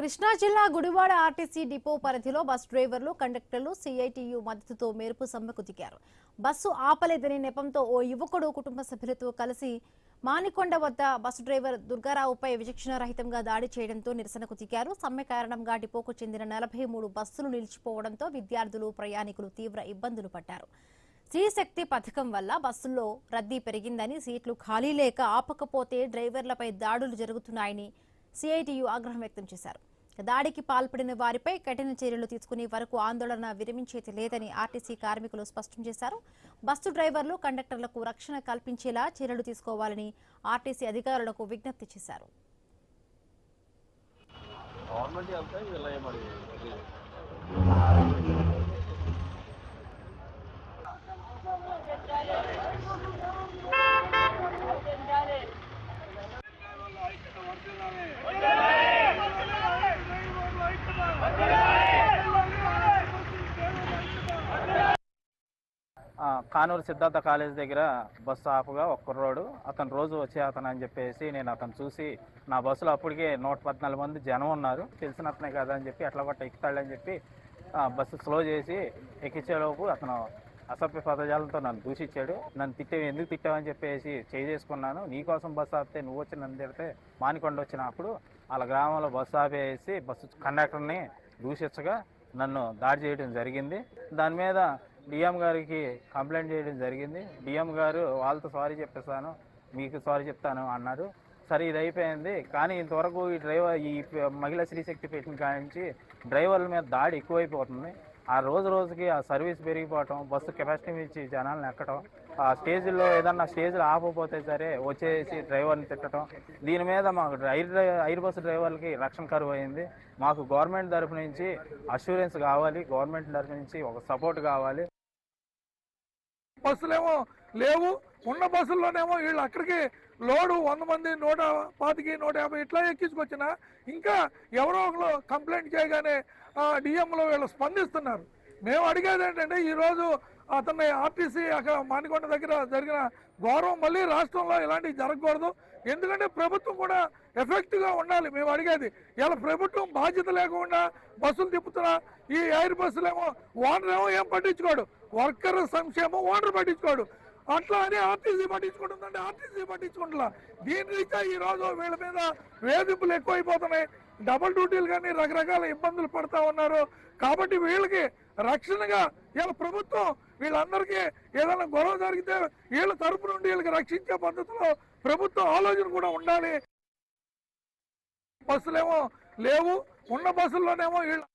కృష్ణా జిల్లా Gudivada RTC depot పరిధిలో bus డ్రైవర్లు కండక్టర్లు సిఐటియు మద్దతుతో మేరకు సమ్మెకు దిగారు. బస్సు ఆపలేదని నెపంతో ఓ యువకుడు కుటుంబ సభ్యులతో కలిసి మానికొండ వద్ద బస్సు డ్రైవర్ దుర్గారావుపై విచక్షణారహితంగా దాడి చేయడంతో నిరసనకు దిగారు. సమ్మె కారణంగా డిపోకు చెందిన 43 బస్సులు నిలిచిపోవడంతో విద్యార్థులు ప్రయాణికులు తీవ్ర ఇబ్బందులు పడ్డారు. శ్రీశక్తి పథకం వల్ల బస్సుల్లో రద్దీ పెరిగిందని, సీట్లు ఖాళీ లేక ఆపకపోతే డ్రైవర్లపై దాడులు జరుగుతున్నాయని సిఐటియు ఆగ్రహం వ్యక్తం చేశారు. దాడికి పాల్పడిన వారిపై కఠిన చర్యలు తీసుకునే వరకు ఆందోళన విరమించేది లేదని ఆర్టీసీ కార్మికులు స్పష్టం చేశారు. బస్సు డ్రైవర్లు కండక్టర్లకు రక్షణ కల్పించేలా చర్యలు తీసుకోవాలని ఆర్టీసీ అధికారులకు విజ్ఞప్తి చేశారు. కానూరు సిద్ధార్థ కాలేజ్ దగ్గర బస్సు ఆపుగా ఒక కుర్రోడు అతను రోజు వచ్చే అతను అని చెప్పేసి నేను అతను చూసి నా బస్సులో అప్పటికే 114 మంది జనం ఉన్నారు, తెలిసిన అతనే కదా అని చెప్పి అట్లా కొట్ట ఎక్కుతాడని చెప్పి బస్సు స్లో చేసి ఎక్కించేలోపు అతను అసభ్య పదజాలంతో నన్ను దూషించాడు. నన్ను ఎందుకు తిట్టావని చెప్పేసి చేసుకున్నాను. నీకోసం బస్సు ఆపితే నువ్వు వచ్చి నన్ను తిడితే మానికొండ వచ్చినప్పుడు వాళ్ళ గ్రామంలో బస్సు ఆపేసి బస్సు కండక్టర్ని దూషించగా నన్ను దాడి చేయడం జరిగింది. దాని మీద డిఎం గారికి కంప్లైంట్ చేయడం జరిగింది. డిఎం గారు వాళ్ళతో సారీ చెప్పేస్తాను, మీకు సారీ చెప్తాను అన్నారు. సరే ఇది అయిపోయింది. కానీ ఇంతవరకు ఈ మహిళా శ్రీశక్తి పెట్టిన కానించి డ్రైవర్ల మీద దాడి ఎక్కువైపోతుంది. ఆ రోజుకి ఆ సర్వీస్ పెరిగిపోవటం, బస్సు కెపాసిటీ మించి జనాలను ఎక్కడం, ఆ స్టేజ్లో ఏదన్నా స్టేజ్లో ఆపకపోతే సరే వచ్చేసి డ్రైవర్ని తిట్టడం, దీని మీద మాకు ఐర్ బస్సు డ్రైవర్లకి రక్షణ కరువు అయింది. మాకు గవర్నమెంట్ తరఫు నుంచి అష్యూరెన్స్ కావాలి, గవర్నమెంట్ తరఫు నుంచి ఒక సపోర్ట్ కావాలి. బస్సులేమో లేవు, ఉన్న బస్సుల్లోనేమో వీళ్ళు అక్కడికి లోడు 100 మంది 125 150 ఇట్లా ఎక్కించుకొచ్చినా ఇంకా ఎవరో ఒకరు కంప్లైంట్ చేయగానే డిఎంలో వీళ్ళు స్పందిస్తున్నారు. మేము అడిగేది ఏంటంటే ఈరోజు అతన్ని ఆర్టీసీ అక్కడ మానికొండ దగ్గర జరిగిన గౌరవం మళ్ళీ రాష్ట్రంలో ఇలాంటివి జరగకూడదు. ఎందుకంటే ప్రభుత్వం కూడా ఎఫెక్టివ్గా ఉండాలి. మేము అడిగేది ఇలా ప్రభుత్వం బాధ్యత లేకుండా బస్సులు తిప్పుతున్నా ఈ ఎయిర్ బస్సులేమో ఓనర్ ఏమో ఏం పట్టించుకోడు, వర్కర్ సంక్షేమం ఓనర్ పట్టించుకోడు. అట్లా అని ఆర్టీసీ పట్టించుకుంటుందంటే ఆర్టీసీ పట్టించుకుంటున్నా. దీని రీత్యా ఈరోజు వీళ్ళ మీద వేధింపులు ఎక్కువైపోతున్నాయి. డబుల్ డ్యూటీలు కానీ రకరకాల ఇబ్బందులు పడతా ఉన్నారు. కాబట్టి వీళ్ళకి రక్షణగా ఇలా ప్రభుత్వం వీళ్ళందరికీ ఏదైనా గొడవ జరిగితే వీళ్ళ తరపు నుండి వీళ్ళకి రక్షించే పద్ధతిలో ప్రభుత్వం ఆలోచన కూడా ఉండాలి. బస్సులేమో లేవు, ఉన్న బస్సుల్లోనేమో వీళ్ళు